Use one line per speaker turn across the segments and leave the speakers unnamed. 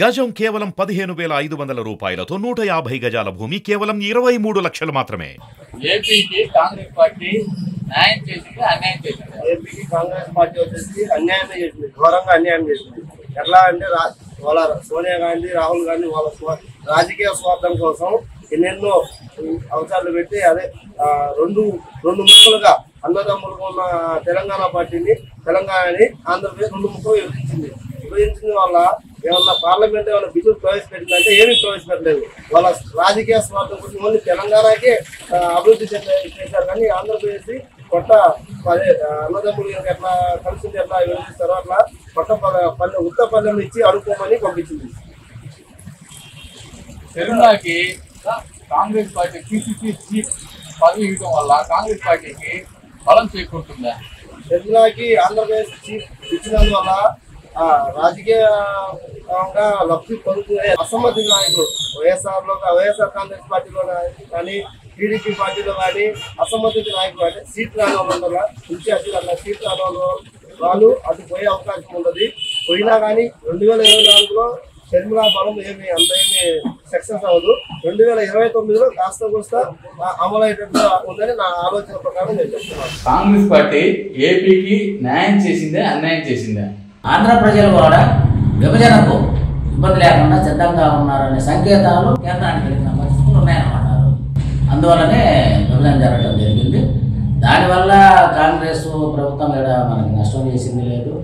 గజం కేవలం 15,500 రూపాయలతో 150 గజాల భూమి కేవలం 23 లక్షలు మాత్రమే.
ఏపీకి కాంగ్రెస్ పార్టీ న్యాయం చేసింది, అన్యాయం చేసింది.
ఏపీకి కాంగ్రెస్ పార్టీ వచ్చేసి అన్యాయమే చేసింది, ఘోరంగా అన్యాయం చేసింది. ఎట్లా అంటే వాళ్ళ సోనియా గాంధీ, రాహుల్ గాంధీ వాళ్ళ రాజకీయ స్వార్థం కోసం ఎన్నెన్నో అవసరాలు పెట్టి అదే రెండు ముక్కలుగా అన్నదమ్ములుగా ఉన్న తెలంగాణని ఆంధ్రప్రదేశ్ 2 ముక్కలు విభజించిన వల్ల ఏమన్నా పార్లమెంట్ ఏమైనా బిల్లులు ప్రవేశపెట్టిందంటే ఏమీ ప్రవేశపెట్టలేదు. వాళ్ళ రాజకీయ స్వార్థం కోసం ఓన్లీ తెలంగాణకే అభివృద్ధి చేశారు, కానీ ఆంధ్రప్రదేశ్ అదే అన్నదమ్ములు ఎట్లా కలిసి ఎట్లా విభజిస్తారో అట్లా ఉత్తపల్లెం ఇచ్చి అడుక్కోమని పంపించింది.
తెలంగాణకి కాంగ్రెస్ పార్టీ పిసిసి చీఫ్ పదవి ఇవ్వడం వల్ల కాంగ్రెస్ పార్టీకి బలం చేకూరుతుందా?
తెలంగాణకి ఆంధ్రప్రదేశ్ చీఫ్ ఇచ్చినందువల్ల రాజకీయంగా లబ్ధి పొందుతున్న అసమ్మతి నాయకులు వైఎస్ఆర్ కాంగ్రెస్ పార్టీలో కానీ టీడీపీ పార్టీలో కానీ అసమ్మతి నాయకులు అంటే సీట్లు రాని వల్ల ఇన్ఛార్జీలు అట్లా సీట్లు రాని వాళ్ళు అటు పోయే అవకాశం ఉంటుంది. పోయినా కానీ 2024లో షర్మిలా బలం ఏమి సక్సెస్ అవ్వదు. 2029లో కాస్త కూస్త అమలయ్యేటట్టుగా ఉందని నా ఆలోచన ప్రకారం నేను చెప్తున్నాను.
కాంగ్రెస్ పార్టీ ఏపీకి న్యాయం చేసిందే, అన్యాయం చేసిందే?
ఆంధ్ర ప్రజలు కూడా విభజనకు ఇబ్బంది లేకుండా సిద్ధంగా ఉన్నారనే సంకేతాలు కేంద్రానికి కలిగిన పరిస్థితులు ఉన్నాయన్నమాట. అందువల్లనే విభజన జరగడం జరిగింది. దానివల్ల కాంగ్రెస్ ప్రభుత్వం కూడా మనకి నష్టం చేసింది లేదు,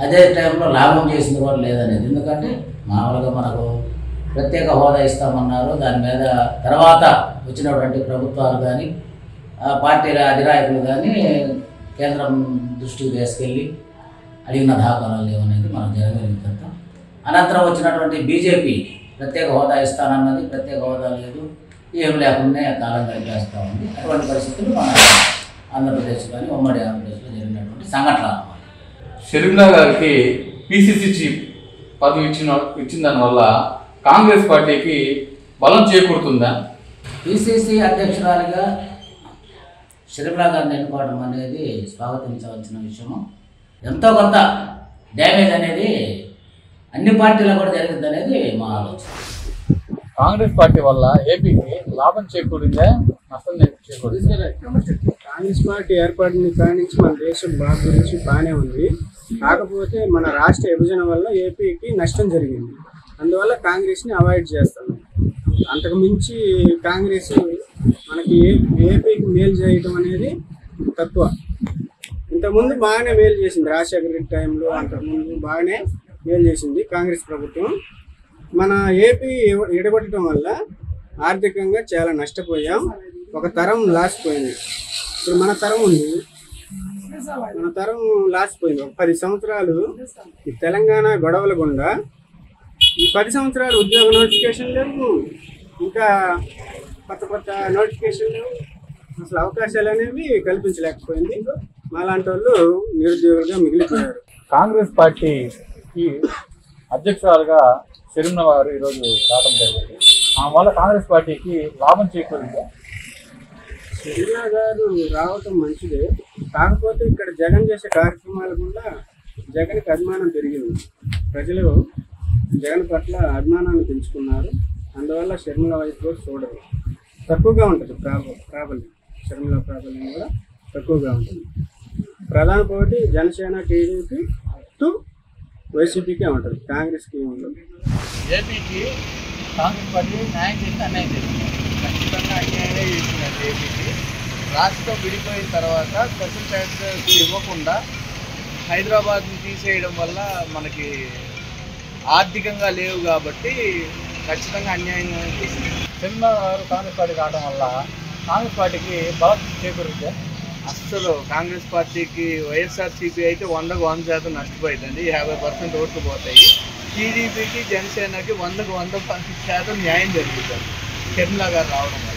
అదే టైంలో లాభం చేసింది కూడా లేదనేది. ఎందుకంటే మామూలుగా మనకు ప్రత్యేక హోదా ఇస్తామన్నారు, దాని మీద తర్వాత వచ్చినటువంటి ప్రభుత్వాలు కానీ పార్టీల అధినాయకులు కానీ కేంద్రం దృష్టికి తీసుకెళ్ళి అడిగిన దాఖలాలు లేవనేది మనం జరగగలుగుతాం. అనంతరం వచ్చినటువంటి బీజేపీ ప్రత్యేక హోదా ఇస్తానన్నది, ప్రత్యేక హోదా లేదు, ఏం లేకుండా కాలం గడిపేస్తూ ఉంది. అటువంటి పరిస్థితులు మన ఆంధ్రప్రదేశ్ కానీ ఉమ్మడి ఆంధ్రప్రదేశ్లో జరిగినటువంటి సంఘటన.
షర్మిలా గారికి పిసిసి చీఫ్ పదవి ఇచ్చిన దానివల్ల కాంగ్రెస్ పార్టీకి బలం చేకూరుతుందా?
పిసిసి అధ్యక్షురాలిగా షర్మిలా గారిని ఎన్నుకోవడం అనేది స్వాగతించవలసిన విషయము. ఎంతో కొంత డ్యామేజ్ అనేది అన్ని పార్టీలకు కూడా జరిగింది అనేది మా ఆలోచన.
కాంగ్రెస్ పార్టీ వల్ల ఏపీకి లాభం చేకూరిందా, నష్టం చేకూరిందా?
కాంగ్రెస్ పార్టీ ఏర్పడిన కాడి నుంచి మన దేశం గురించి బాగానే ఉంది. కాకపోతే మన రాష్ట్ర విభజన వల్ల ఏపీకి నష్టం జరిగింది. అందువల్ల కాంగ్రెస్ని అవాయిడ్ చేస్తాం. అంతకు మించి కాంగ్రెస్ మనకి ఏపీకి మేలు చేయడం అనేది తక్కువ. ఇంతకుముందు బాగానే మేలు చేసింది, రాజశేఖర రెడ్డి టైంలో అంతకుముందు బాగానే మేలు చేసింది కాంగ్రెస్ ప్రభుత్వం. మన ఏపీ ఎడగొట్టడం వల్ల ఆర్థికంగా చాలా నష్టపోయాం. ఒక తరం లాసిపోయింది. ఇప్పుడు మన తరం ఉంది, మన తరం లాసిపోయింది. ఒక 10 సంవత్సరాలు ఈ తెలంగాణ గొడవల గుండా ఈ 10 సంవత్సరాలు ఉద్యోగ నోటిఫికేషన్ లేవు, ఇంకా కొత్త నోటిఫికేషన్ లేవు, అసలు అవకాశాలు అనేవి కల్పించలేకపోయింది. మాలాంటి వాళ్ళు నిరుద్యోగులుగా మిగిలిపోయారు.
కాంగ్రెస్ పార్టీకి అధ్యక్షురాలుగా షర్మిలా గారు ఈరోజు రావడం జరిగింది. ఆ వల్ల కాంగ్రెస్ పార్టీకి లాభం చేకూరిందా?
షర్మిలా గారు రావటం మంచిదే, కాకపోతే ఇక్కడ జగన్ చేసే కార్యక్రమాల గుండా జగన్కి అభిమానం పెరిగింది. ప్రజలు జగన్ పట్ల అభిమానాన్ని పెంచుకున్నారు. అందువల్ల షర్మిలా వైపు కూడా చూడరు, తక్కువగా ఉంటుంది ప్రాబల్యం. షర్మిలా ప్రాబల్యం కూడా తక్కువగా ఉంటుంది. ప్రధాన పోటీ జనసేన, టీడీపీ టు వైసీపీకే ఉంటుంది, కాంగ్రెస్కి ఉండదు.
ఏపీకి కాంగ్రెస్ పార్టీ న్యాయం చేసి అన్యాయం చేసింది. ఖచ్చితంగా అన్యాయమే చేసిందండి. ఏపీకి రాష్ట్రం విడిపోయిన తర్వాత స్పెషల్ ట్యాక్స్ ఇవ్వకుండా హైదరాబాద్ని తీసేయడం వల్ల మనకి ఆర్థికంగా లేవు కాబట్టి ఖచ్చితంగా అన్యాయం చేసింది. షర్మిలా గారు కాంగ్రెస్ పార్టీ రావడం వల్ల కాంగ్రెస్ పార్టీకి బలం చేకూరితే? అస్సలు కాంగ్రెస్ పార్టీకి వైఎస్ఆర్సీపీ అయితే 100కు 100% నష్టపోయిందండి. 50% ఓట్లు పోతాయి. టీడీపీకి, జనసేనకి 100కు 100% న్యాయం జరుగుతుంది షర్మిలా గారు రావడం వల్ల.